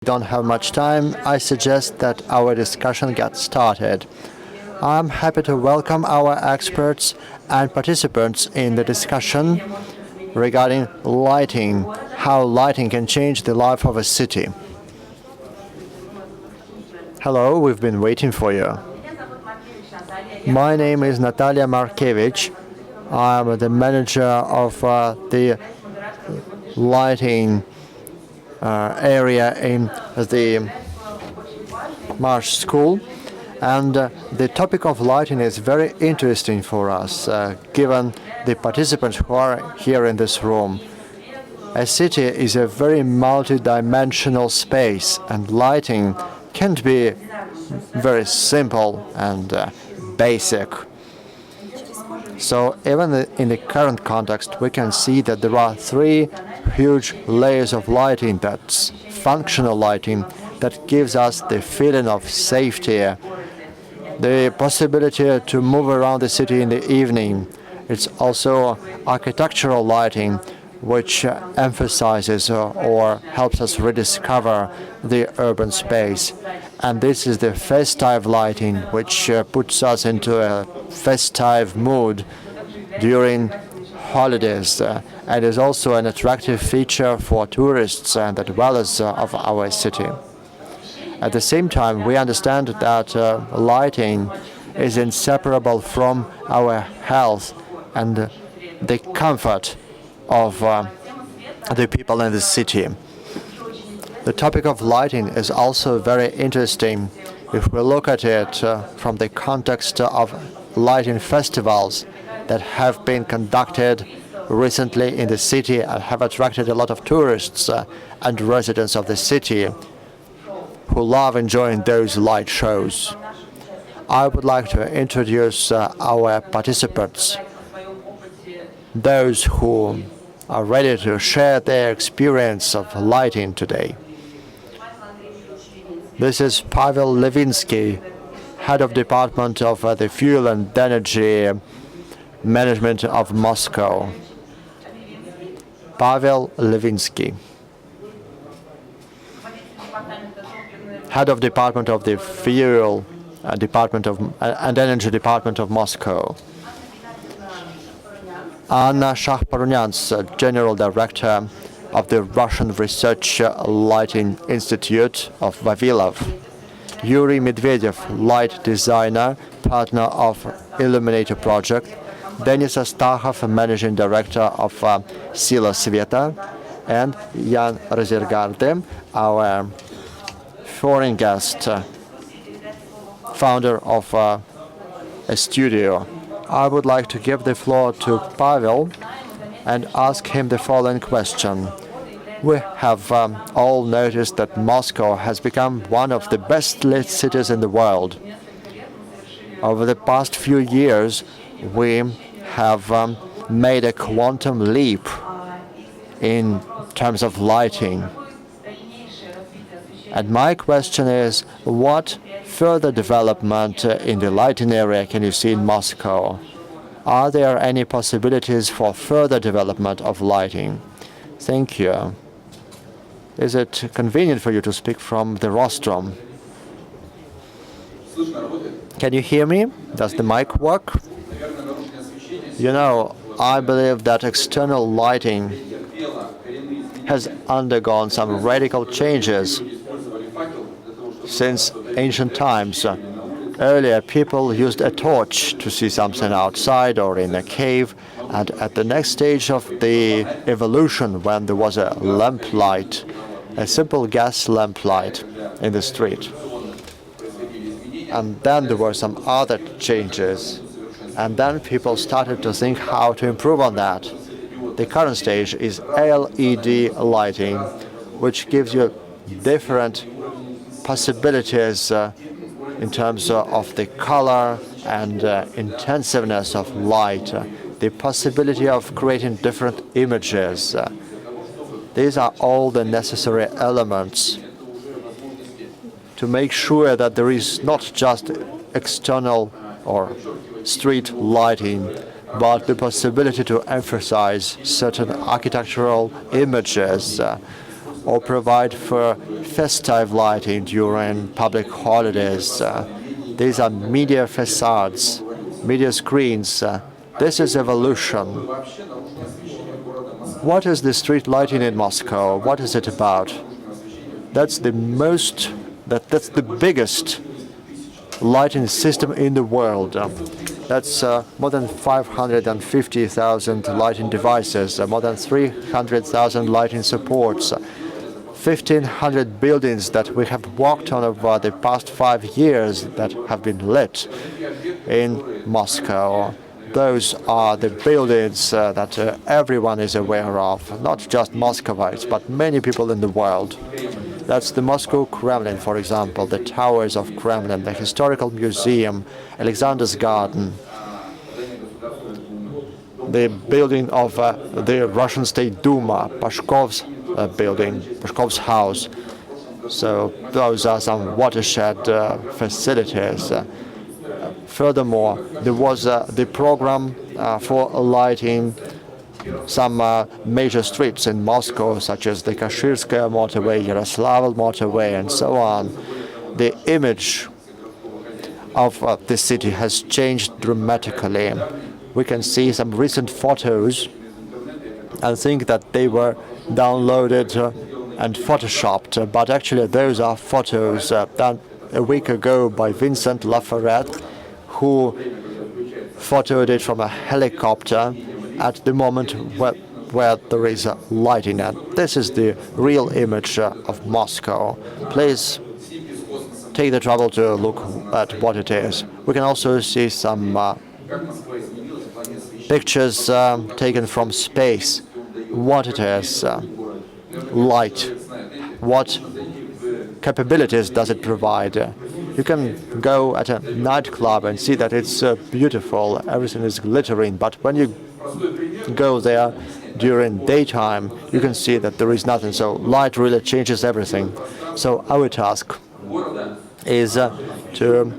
Don't have much time, I suggest that our discussion gets started. I'm happy to welcome our experts and participants in the discussion regarding lighting, how lighting can change the life of a city. Hello, we've been waiting for you. My name is Natalia Markevich. I'm the manager of the lighting area in the Marsh School. And the topic of lighting is very interesting for us, given the participants who are here in this room. A city is a very multi-dimensional space, and lighting can't be very simple and basic. So even in the current context, we can see that there are three huge layers of lighting. That's functional lighting that gives us the feeling of safety, the possibility to move around the city in the evening. It's also architectural lighting, which emphasizes or helps us rediscover the urban space. And this is the festive lighting, which puts us into a festive mood during holidays, and is also an attractive feature for tourists and the dwellers of our city. At the same time, we understand that lighting is inseparable from our health and the comfort of the people in the city. The topic of lighting is also very interesting if we look at it from the context of lighting festivals that have been conducted recently in the city and have attracted a lot of tourists and residents of the city who love enjoying those light shows. I would like to introduce our participants, those who are ready to share their experience of lighting today. This is Pavel Levinsky, head of Department of the Fuel and Energy Management of Moscow. Pavel Levinsky, head of Department of the Fuel Department and Energy Department of Moscow. Anna Shahparunyans, General Director of the Russian Research Lighting Institute of Vavilov. Yuri Medvedev, light designer, partner of Illuminator project. Denis Astahov, Managing Director of Sila Sveta. And Jan Razergarde, our foreign guest, founder of a studio. I would like to give the floor to Pavel and ask him the following question. We have all noticed that Moscow has become one of the best lit cities in the world. Over the past few years, we have made a quantum leap in terms of lighting. And my question is, what further development in the lighting area can you see in Moscow? Are there any possibilities for further development of lighting? Thank you. Is it convenient for you to speak from the rostrum? Can you hear me? Does the mic work? You know, I believe that external lighting has undergone some radical changes since ancient times. Earlier, people used a torch to see something outside or in a cave, and at the next stage of the evolution, when there was a lamp light, a simple gas lamp light in the street. And then there were some other changes, and then people started to think how to improve on that. The current stage is LED lighting, which gives you different possibilities in terms of the color and intensiveness of light, the possibility of creating different images. These are all the necessary elements to make sure that there is not just external or street lighting, but the possibility to emphasize certain architectural images or provide for festive lighting during public holidays. These are media facades, media screens. This is evolution. What is the street lighting in Moscow? What is it about? That's the biggest lighting system in the world. That's more than 550,000 lighting devices, more than 300,000 lighting supports, 1,500 buildings that we have walked on over the past 5 years that have been lit in Moscow. Those are the buildings that everyone is aware of, not just Muscovites, but many people in the world. That's the Moscow Kremlin, for example, the towers of Kremlin, the historical museum, Alexander's Garden, the building of the Russian State Duma, Pashkov's building, Pashkov's house. So those are some watershed facilities. Furthermore, there was the program for lighting some major streets in Moscow, such as the Kashirskaya motorway, Yaroslavl motorway, and so on. The image of the city has changed dramatically. We can see some recent photos and think that they were downloaded and photoshopped, but actually those are photos done a week ago by Vincent Laferret, who photoed it from a helicopter at the moment where there is lighting. And this is the real image of Moscow. Please take the trouble to look at what it is. We can also see some pictures taken from space. What it is, light, what capabilities does it provide? You can go at a nightclub and see that it's beautiful, everything is glittering, but when you go there during daytime, you can see that there is nothing. So light really changes everything. So our task is to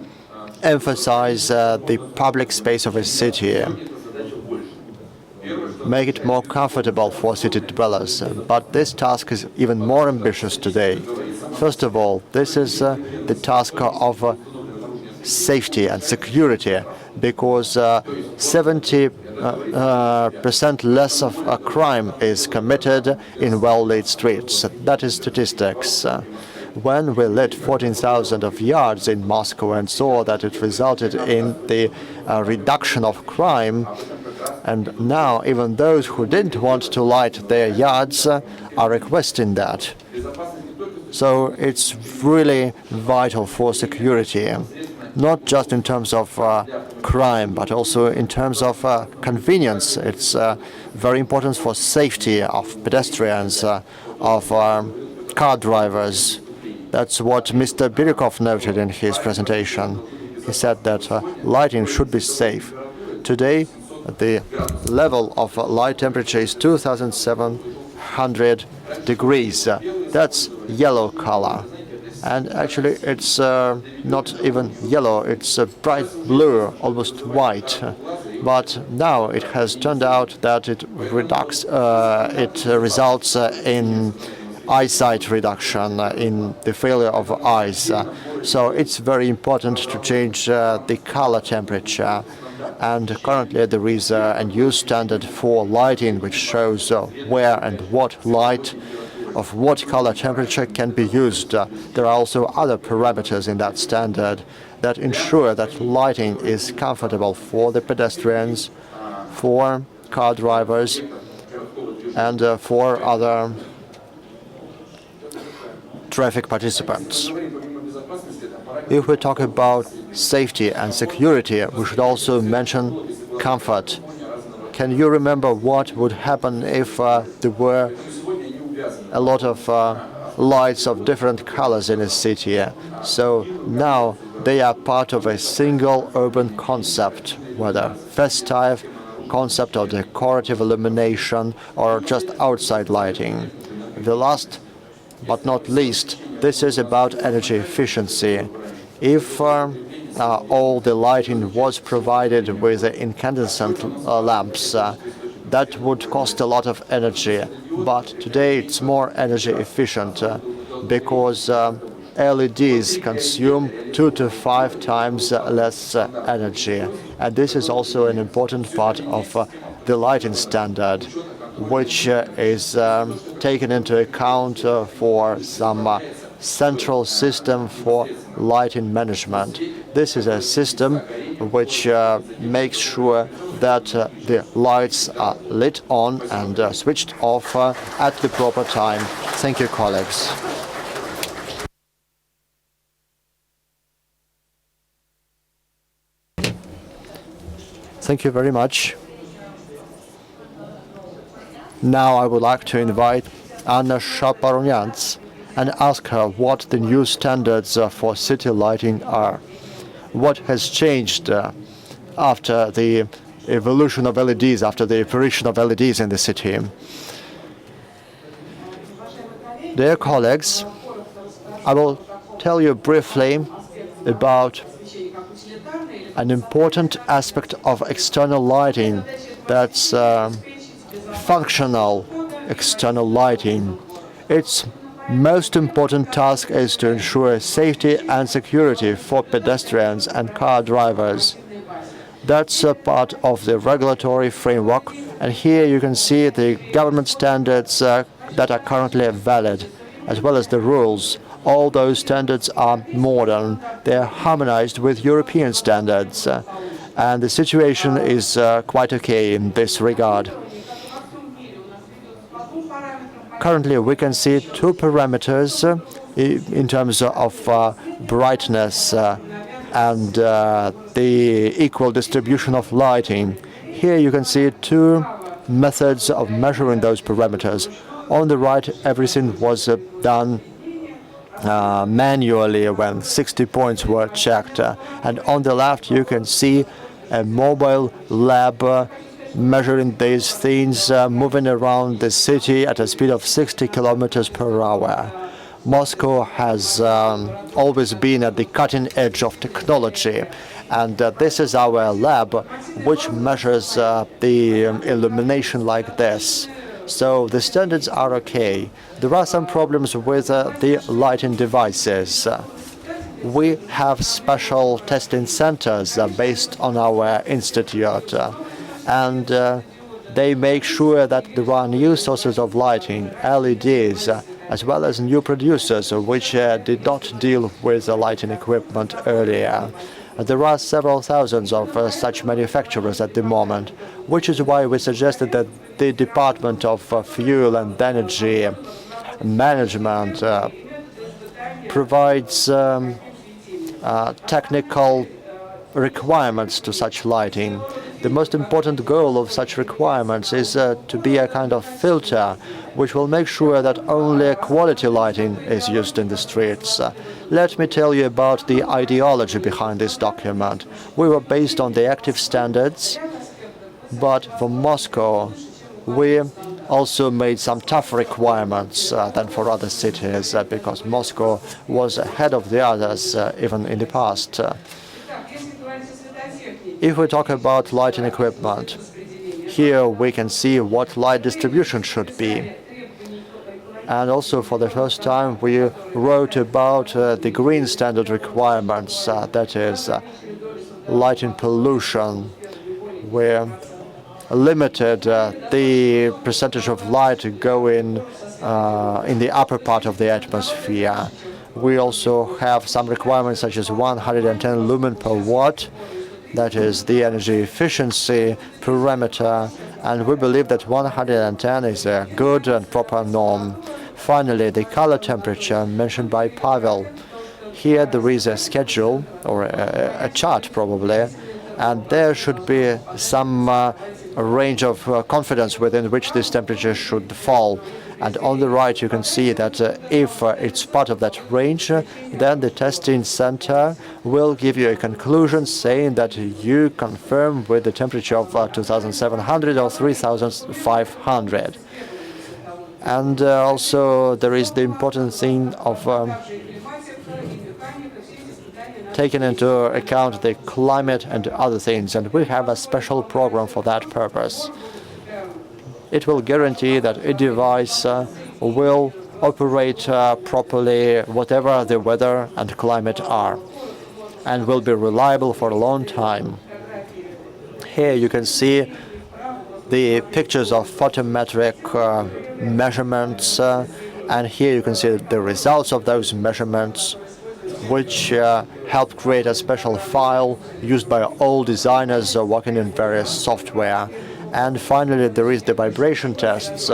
emphasize the public space of a city, make it more comfortable for city dwellers. But this task is even more ambitious today. First of all, this is the task of safety and security, because 70% less of a crime is committed in well-lit streets. That is statistics. When we lit 14,000 of yards in Moscow and saw that it resulted in the reduction of crime, and now even those who didn't want to light their yards are requesting that. So it's really vital for security, not just in terms of crime, but also in terms of convenience. It's very important for safety of pedestrians, of car drivers. That's what Mr. Birykov noted in his presentation. He said that lighting should be safe. Today, the level of light temperature is 2,700 degrees. That's yellow color. And actually, it's not even yellow, it's bright blue, almost white. But now it has turned out that it results in eyesight reduction, in the failure of eyes. So it's very important to change the color temperature. And currently there is a new standard for lighting which shows where and what light of what color temperature can be used. There are also other parameters in that standard that ensure that lighting is comfortable for the pedestrians, for car drivers, and for other traffic participants. If we talk about safety and security, we should also mention comfort. Can you remember what would happen if there were a lot of lights of different colors in a city? So now they are part of a single urban concept, whether festive concept or decorative illumination or just outside lighting. The last but not least, this is about energy efficiency. If all the lighting was provided with incandescent lamps, that would cost a lot of energy. But today it's more energy efficient because LEDs consume 2 to 5 times less energy. And this is also an important part of the lighting standard, which is taken into account for some central system for lighting management. This is a system which makes sure that the lights are lit on and switched off at the proper time. Thank you, colleagues. Thank you very much. Now I would like to invite Anna Shaparonyans and ask her what the new standards for city lighting are. What has changed after the evolution of LEDs, after the apparition of LEDs in the city? Dear colleagues, I will tell you briefly about an important aspect of external lighting, that's functional external lighting. Its most important task is to ensure safety and security for pedestrians and car drivers. That's a part of the regulatory framework, and here you can see the government standards that are currently valid, as well as the rules. All those standards are modern. They are harmonized with European standards, and the situation is quite okay in this regard. Currently, we can see 2 parameters in terms of brightness and the equal distribution of lighting. Here you can see 2 methods of measuring those parameters. On the right, everything was done manually when 60 points were checked. And on the left, you can see a mobile lab measuring these things, moving around the city at a speed of 60 kilometers per hour. Moscow has always been at the cutting edge of technology, and this is our lab, which measures the illumination like this. So the standards are okay. There are some problems with the lighting devices. We have special testing centers based on our institute, and they make sure that there are new sources of lighting, LEDs, as well as new producers which did not deal with the lighting equipment earlier. There are several thousands of such manufacturers at the moment, which is why we suggested that the Department of Fuel and Energy Management provides technical requirements to such lighting. The most important goal of such requirements is to be a kind of filter which will make sure that only quality lighting is used in the streets. Let me tell you about the ideology behind this document. We were based on the active standards, but for Moscow, we also made some tough requirements than for other cities because Moscow was ahead of the others even in the past. If we talk about lighting equipment, here we can see what light distribution should be. And also for the first time we wrote about the green standard requirements, that is lighting pollution. We limited the percentage of light going in the upper part of the atmosphere. We also have some requirements such as 110 lumen per watt. That is the energy efficiency parameter, and we believe that 110 is a good and proper norm. Finally, the color temperature mentioned by Pavel. Here there is a schedule, or a chart probably, and there should be some range of confidence within which this temperature should fall. And on the right you can see that if it's part of that range, then the testing center will give you a conclusion saying that you confirm with the temperature of 2,700 or 3,500. And also there is the important thing of taking into account the climate and other things, and we have a special program for that purpose. it will guarantee that a device will operate properly whatever the weather and climate are, and will be reliable for a long time. Here you can see the pictures of photometric measurements, and here you can see the results of those measurements, which help create a special file used by all designers working in various software. And finally, there is the vibration tests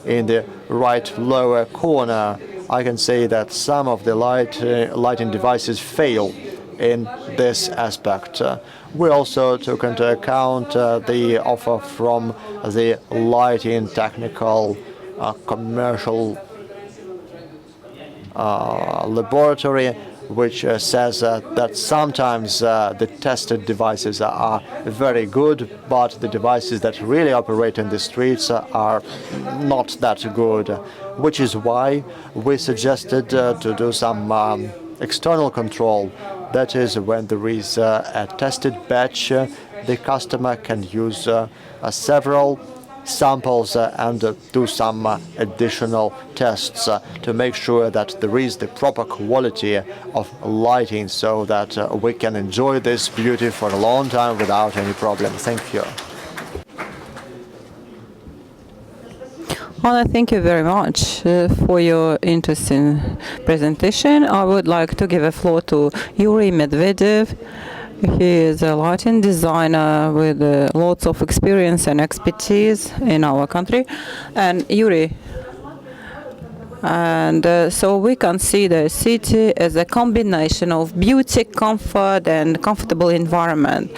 in the right lower corner. I can say that some of the lighting devices fail in this aspect. We also took into account the offer from the lighting technical commercial laboratory, which says that sometimes the tested devices are very good, but the devices that really operate in the streets are not that good, which is why we suggested to do some external control. That is, when there is a tested batch, the customer can use several samples and do some additional tests to make sure that there is the proper quality of lighting, so that we can enjoy this beauty for a long time without any problem. Thank you. Well, thank you very much for your interesting presentation. I would like to give a floor to Yuri Medvedev. He is a lighting designer with lots of experience and expertise in our country. And Yuri, so we can see the city as a combination of beauty, comfort, and comfortable environment.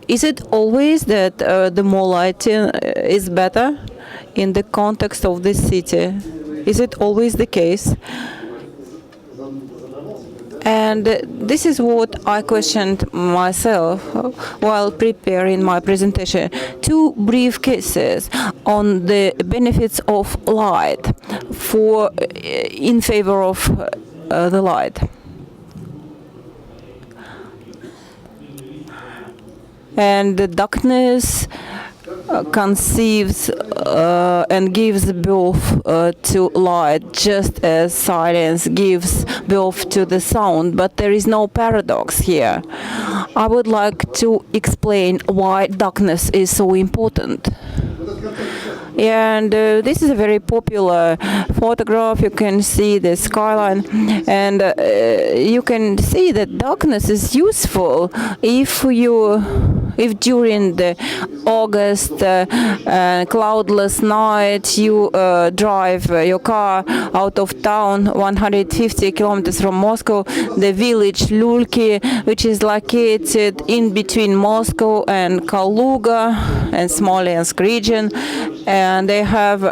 Is it always that the more lighting is better in the context of this city? Is it always the case? And this is what I questioned myself while preparing my presentation. Two brief cases on the benefits of light in favor of the light. And the darkness conceives and gives birth to light, just as silence gives birth to the sound. But there is no paradox here. I would like to explain why darkness is so important. And this is a very popular photograph. You can see the skyline, and you can see that darkness is useful if during the August cloudless night you drive your car out of town 150 kilometers from Moscow, the village Lulki, which is located in between Moscow and Kaluga and Smolensk region. And they have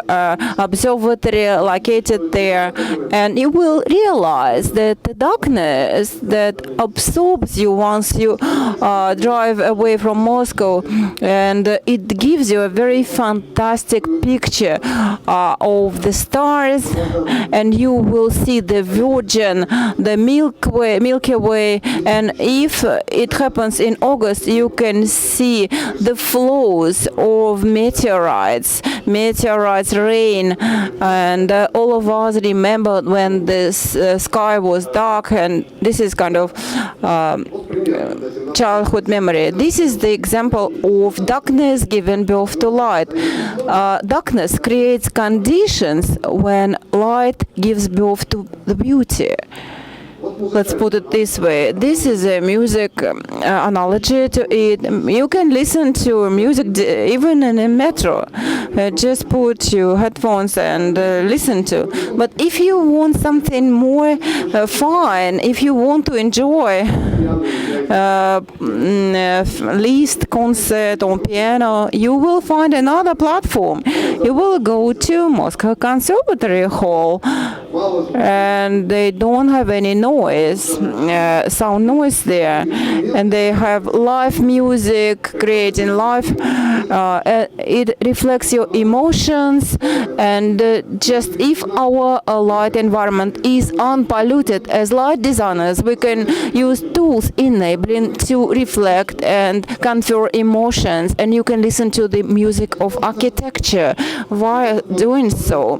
observatory located there, and you will realize that the darkness that absorbs you once you drive away from Moscow, and it gives you a very fantastic picture of the stars, and you will see the Virgin, the Milky Way, and if it happens in August, you can see the flows of meteorites, rain, and all of us remember when this sky was dark, and this is kind of childhood memory. This is the example of darkness giving birth to light. Darkness creates conditions when light gives birth to the beauty. Let's put it this way. This is a music analogy to it. You can listen to music even in a metro. Just put your headphones and listen to. But if you want something more fun, if you want to enjoy Liszt concert on piano, you will find another platform. You will go to Moscow Conservatory Hall, and they don't have any noise, sound noise there, and they have live music, creating live. It reflects your emotions, and just if our light environment is unpolluted, as light designers, we can use tools enabling to reflect and confer emotions, and you can listen to the music of architecture while doing so.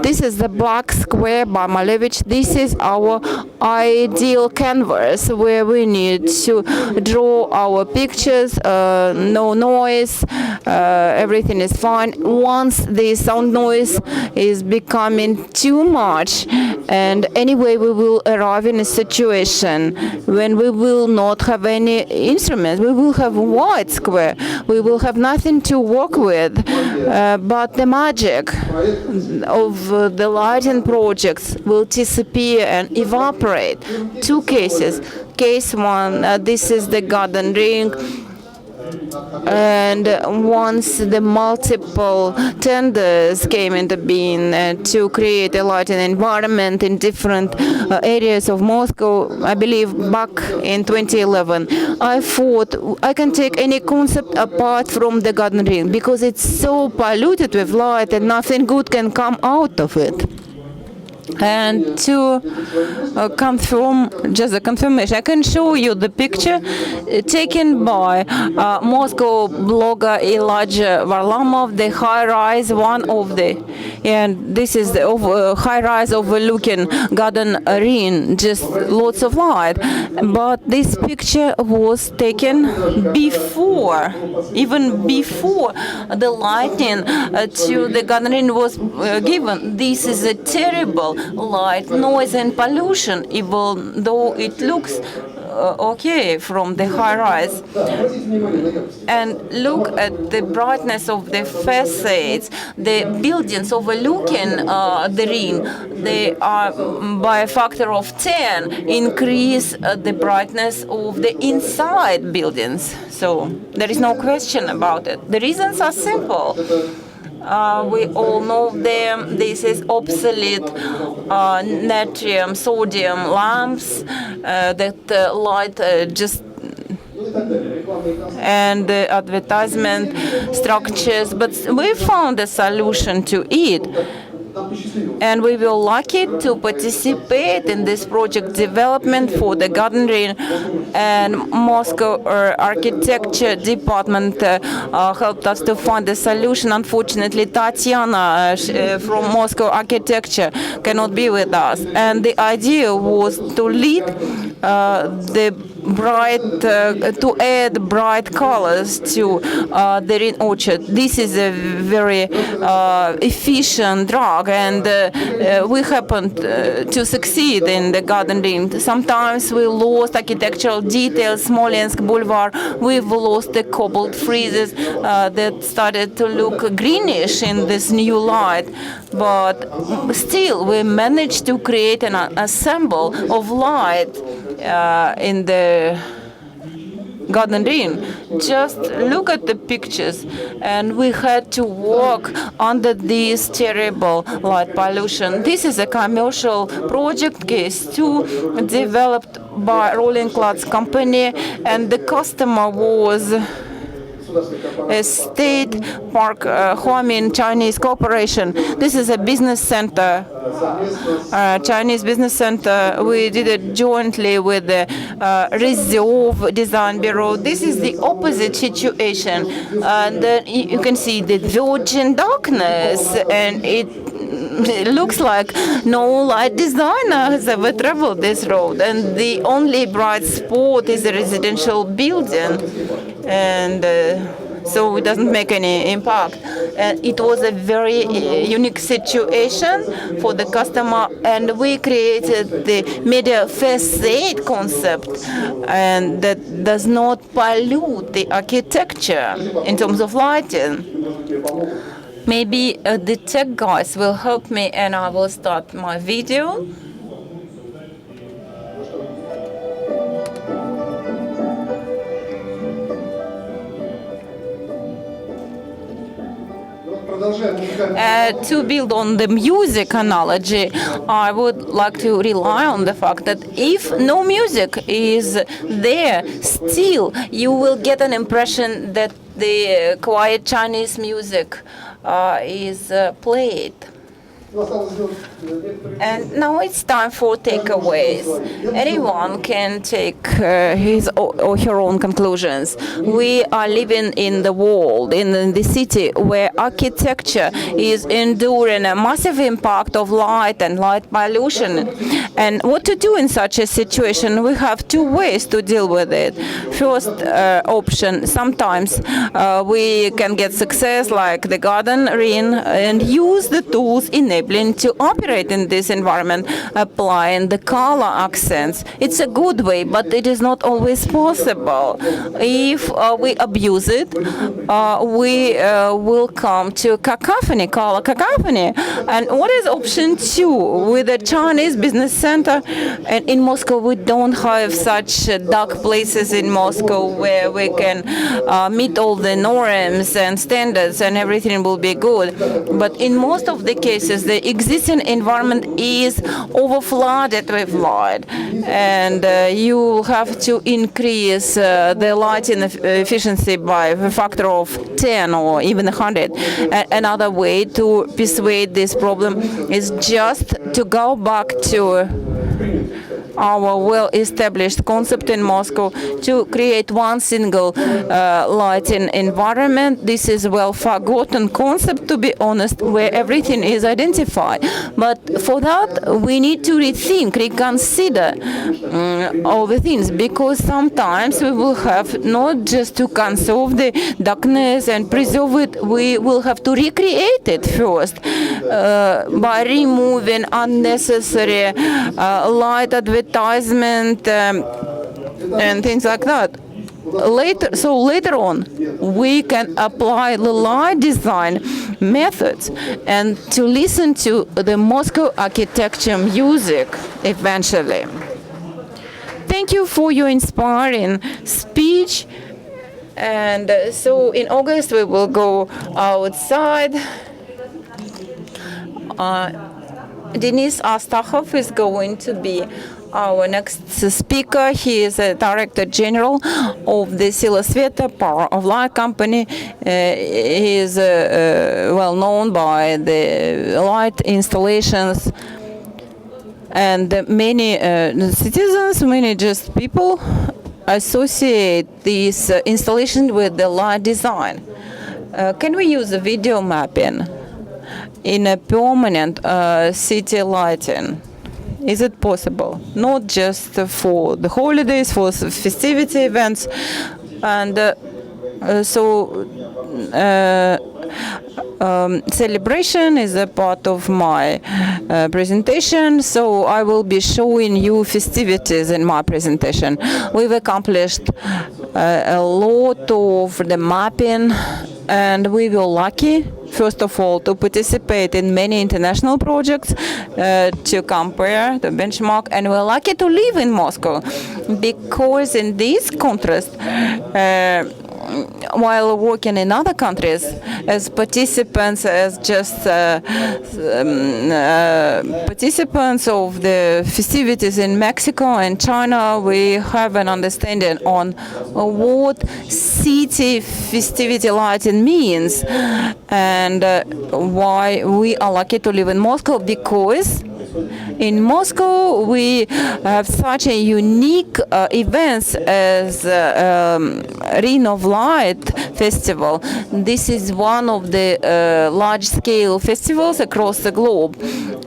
This is the black square by Malevich. This is our ideal canvas where we need to draw our pictures, no noise, everything is fine. Once the sound noise is becoming too much, and anyway we will arrive in a situation when we will not have any instruments, we will have white square, we will have nothing to work with, but the magic of the lighting projects will disappear and evaporate. Two cases. Case one, this is the garden ring, and once the multiple tenders came into being to create a lighting environment in different areas of Moscow, I believe back in 2011, I thought I can take any concept apart from the garden ring because it's so polluted with light and nothing good can come out of it. And to confirm, just a confirmation, I can show you the picture taken by Moscow blogger Elijah Varlamov, the high-rise one of the, and this is the high-rise overlooking garden ring, just lots of light. But this picture was taken before, even before the lighting to the garden ring was given. This is a terrible light, noise and pollution, even though it looks okay from the high rise. And look at the brightness of the facades. The buildings overlooking the ring, they are by a factor of 10 increase the brightness of the inside buildings. So there is no question about it. The reasons are simple. We all know them. This is obsolete natrium, sodium lamps that light just and the advertisement structures. But we found a solution to it. And we were lucky to participate in this project development for the garden ring, and Moscow architecture department helped us to find a solution. Unfortunately, Tatiana from Moscow architecture cannot be with us, and the idea was to lead the bright to add bright colors to the ring orchard. This is a very efficient drug, and we happened to succeed in the garden ring. Sometimes we lost architectural details. Smolensk Boulevard, we've lost the cobalt friezes that started to look greenish in this new light, but still we managed to create an ensemble of light in the garden ring. Just look at the pictures, and we had to work under this terrible light pollution. This is a commercial project, case 2, developed by Rolling Clouds company, and the customer was a state park Huamin Chinese corporation. This is a business center, Chinese business center. We did it jointly with the Reserve Design Bureau. This is the opposite situation, and you can see the virgin darkness, and it looks like no light designer has ever traveled this road, and the only bright spot is a residential building, and so it doesn't make any impact. It was a very unique situation for the customer, and we created the media facade concept, and that does not pollute the architecture in terms of lighting. Maybe the tech guys will help me, and I will start my video. To build on the music analogy, I would like to rely on the fact that if no music is there, still you will get an impression that the quiet Chinese music is played. And now it's time for takeaways. Anyone can take his or her own conclusions. We are living in the world, in the city, where architecture is enduring a massive impact of light and light pollution. And what to do in such a situation? We have two ways to deal with it. First option, sometimes we can get success like the garden ring and use the tools enabling to operate in this environment, applying the color accents. It's a good way, but it is not always possible. If we abuse it, we will come to cacophony, color cacophony. And what is option two? With a Chinese business center, and in Moscow we don't have such dark places in Moscow where we can meet all the norms and standards and everything will be good. But in most of the cases, the existing environment is overflooded with light, and you have to increase the lighting efficiency by a factor of 10 or even 100. Another way to persuade this problem is just to go back to our well-established concept in Moscow to create one single lighting environment. This is a well-forgotten concept, to be honest, where everything is identified. But for that, we need to rethink, reconsider all the things, because sometimes we will have not just to conserve the darkness and preserve it, we will have to recreate it first by removing unnecessary light advertisement and things like that. Later on, we can apply the light design methods and to listen to the Moscow architecture music eventually. Thank you for your inspiring speech. And so in August we will go outside. Denis Astakhov is going to be our next speaker. He is a Director General of the Sila Sveta Power of Light Company. He is well known by the light installations, and many citizens, many just people associate this installation with the light design. Can we use the video mapping in a permanent city lighting? Is it possible? Not just for the holidays, for festivity events. And celebration is a part of my presentation, so I will be showing you festivities in my presentation. We've accomplished a lot of the mapping, and we were lucky, first of all, to participate in many international projects, to compare, to benchmark, and we're lucky to live in Moscow, because in this contrast, while working in other countries as participants, as just participants of the festivities in Mexico and China, we have an understanding on what city festivity lighting means, and why we are lucky to live in Moscow, because in Moscow we have such a unique events as Ring of Light Festival. This is one of the large-scale festivals across the globe,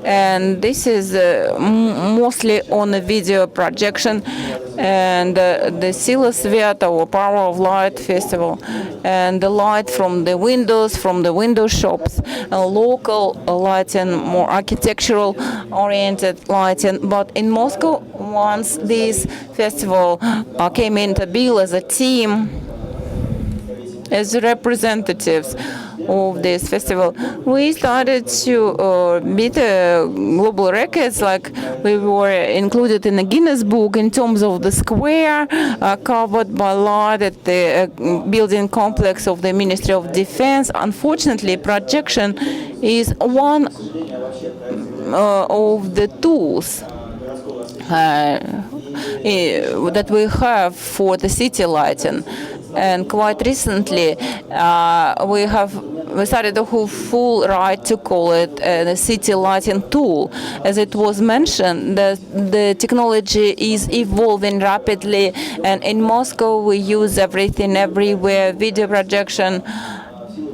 and this is mostly on a video projection, and the Sila Sveta, or Power of Light Festival, and the light from the windows, from the window shops, local lighting, more architectural oriented lighting. But in Moscow, once this festival came into being as a team, as representatives of this festival. We started to beat global records, like we were included in the Guinness Book in terms of the square covered by light at the building complex of the Ministry of Defense. Unfortunately, projection is one of the tools that we have for the city lighting. And quite recently, we started a full right to call it a city lighting tool. As it was mentioned, the technology is evolving rapidly, and in Moscow we use everything everywhere, video projection.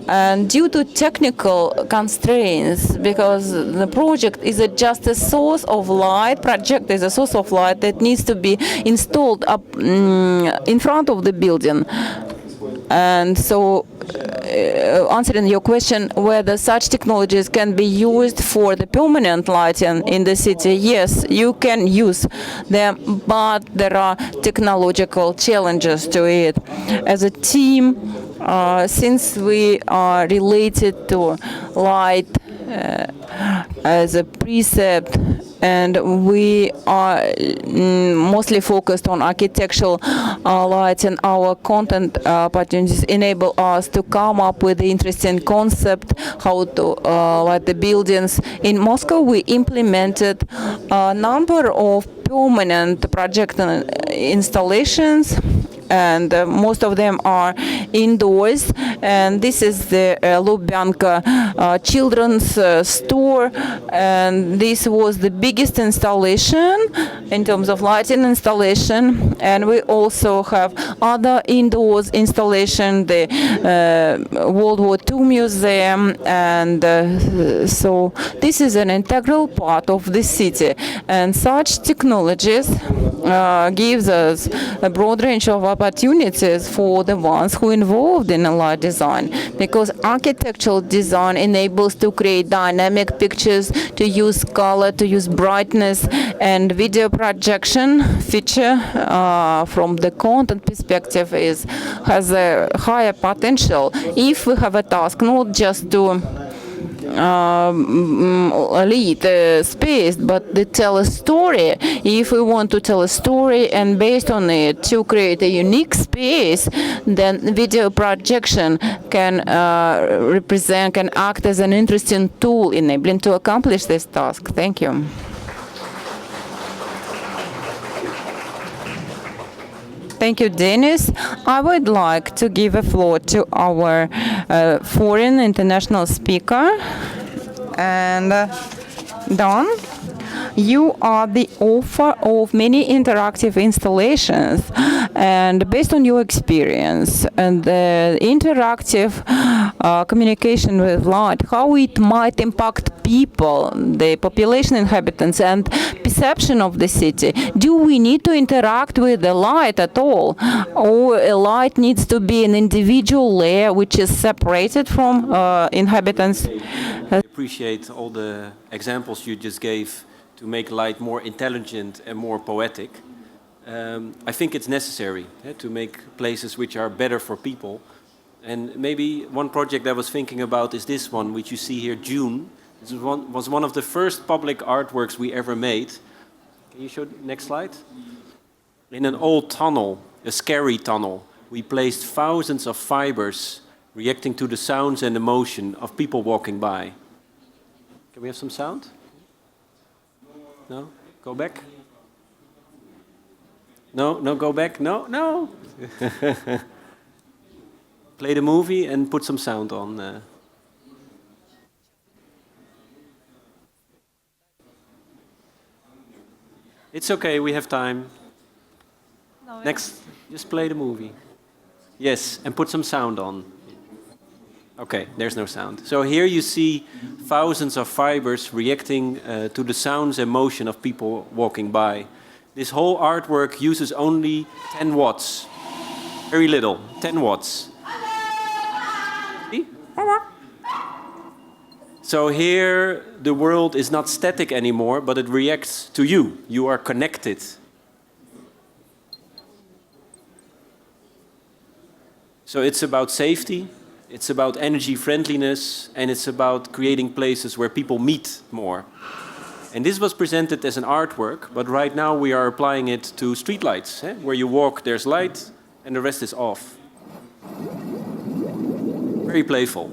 And due to technical constraints, because the project is just a source of light, project is a source of light that needs to be installed up in front of the building. And so, answering your question whether such technologies can be used for the permanent lighting in the city, yes, you can use them, but there are technological challenges to it. As a team, since we are related to light as a precept, and we are mostly focused on architectural lights, and our content opportunities enable us to come up with the interesting concept how to light the buildings. In Moscow, we implemented a number of permanent projector installations, and most of them are indoors. And this is the Lubyanka children's store, and this was the biggest installation in terms of lighting installation. And we also have other indoors installation, the World War II Museum, and so this is an integral part of the city. And such technologies gives us a broad range of opportunities for the ones who are involved in light design, because architectural design enables to create dynamic pictures, to use color, to use brightness, and video projection feature from the content perspective has a higher potential if we have a task not just to lead space, but to tell a story. If we want to tell a story and based on it to create a unique space, then video projection can can act as an interesting tool enabling to accomplish this task. Thank you. Thank you, Denis. I would like to give a floor to our foreign international speaker. And Don, you are the author of many interactive installations, and based on your experience and the interactive communication with light, how it might impact people, the population, inhabitants, and perception of the city. Do we need to interact with the light at all, or a light needs to be an individual layer which is separated from inhabitants? I appreciate all the examples you just gave to make light more intelligent and more poetic. I think it's necessary to make places which are better for people. And maybe one project I was thinking about is this one, which you see here, June. This was one of the first public artworks we ever made. Can you show the next slide? In an old tunnel, a scary tunnel, we placed thousands of fibers reacting to the sounds and the motion of people walking by. Can we have some sound? No? Go back? No, no, go back? No, no! Play the movie and put some sound on. It's okay, we have time. No, next, just play the movie. Yes, and put some sound on. Okay, there's no sound. So here you see thousands of fibers reacting to the sounds and motion of people walking by. This whole artwork uses only 10 watts. Very little, 10 watts. See? So here the world is not static anymore, but it reacts to you. You are connected. So it's about safety, it's about energy friendliness, and it's about creating places where people meet more. And this was presented as an artwork, but right now we are applying it to streetlights. Where you walk, there's light, and the rest is off. Very playful.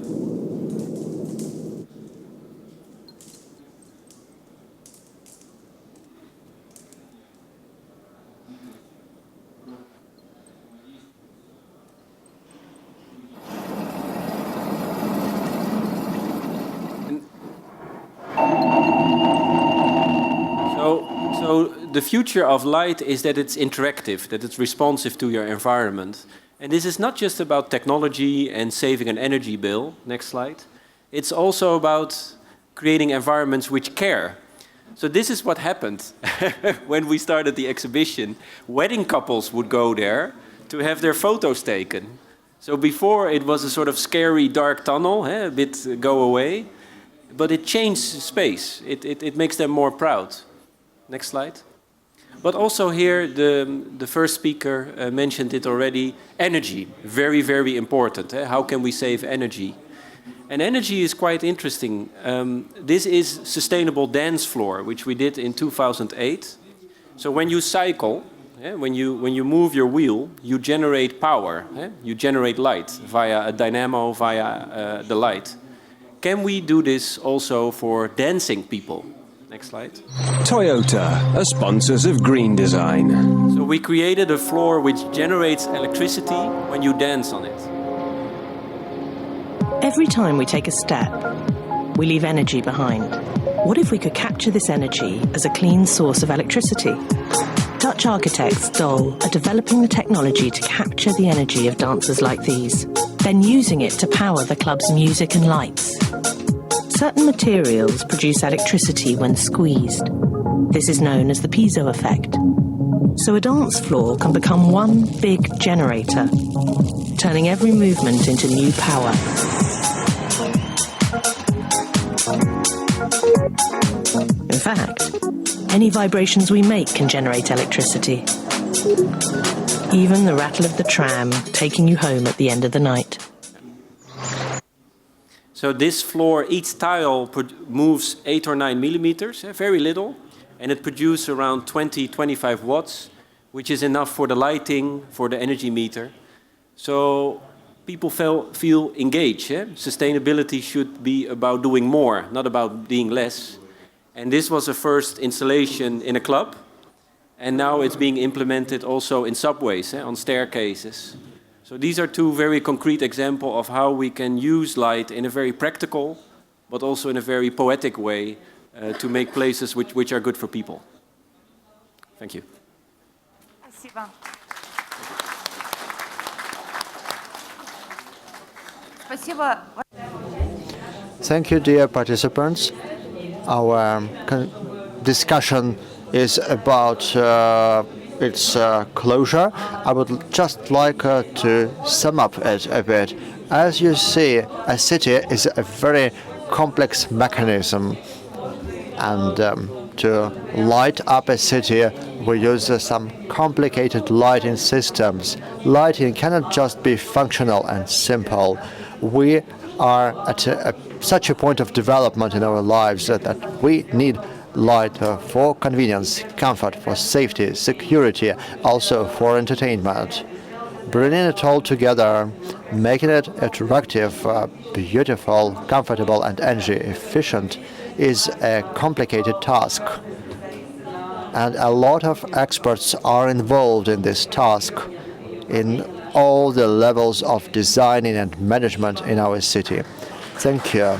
So the future of light is that it's interactive, that it's responsive to your environment. And this is not just about technology and saving an energy bill. Next slide. It's also about creating environments which care. So this is what happened when we started the exhibition. Wedding couples would go there to have their photos taken. So before it was a sort of scary dark tunnel, a bit go away. But it changed space. It makes them more proud. Next slide. But also here, the first speaker mentioned it already, energy, very, very important. How can we save energy? And energy is quite interesting. This is sustainable dance floor, which we did in 2008. So when you cycle, when you move your wheel, you generate power. You generate light via a dynamo, via the light. Can we do this also for dancing people? Next slide. Toyota are sponsors of green design. So we created a floor which generates electricity when you dance on it. Every time we take a step, we leave energy behind. What if we could capture this energy as a clean source of electricity? Dutch architects Dole are developing the technology to capture the energy of dancers like these, then using it to power the club's music and lights. Certain materials produce electricity when squeezed. This is known as the piezo effect. So a dance floor can become one big generator, turning every movement into new power. In fact, any vibrations we make can generate electricity. Even the rattle of the tram taking you home at the end of the night. So this floor, each tile moves 8 or 9 millimeters, very little, and it produces around 20-25 watts, which is enough for the lighting, for the energy meter. So people feel engaged. Sustainability should be about doing more, not about being less. And this was a first installation in a club, and now it's being implemented also in subways, on staircases. So these are two very concrete examples of how we can use light in a very practical, but also in a very poetic way to make places which are good for people. Thank you. Спасибо. Спасибо. Thank you, dear participants. Our discussion is about its closure. I would just like to sum up it a bit. As you see, a city is a very complex mechanism, and to light up a city, we use some complicated lighting systems. Lighting cannot just be functional and simple. We are at such a point of development in our lives that we need light for convenience, comfort, for safety, security, also for entertainment. Bringing it all together, making it attractive, beautiful, comfortable, and energy efficient is a complicated task. And a lot of experts are involved in this task in all the levels of designing and management in our city. Thank you.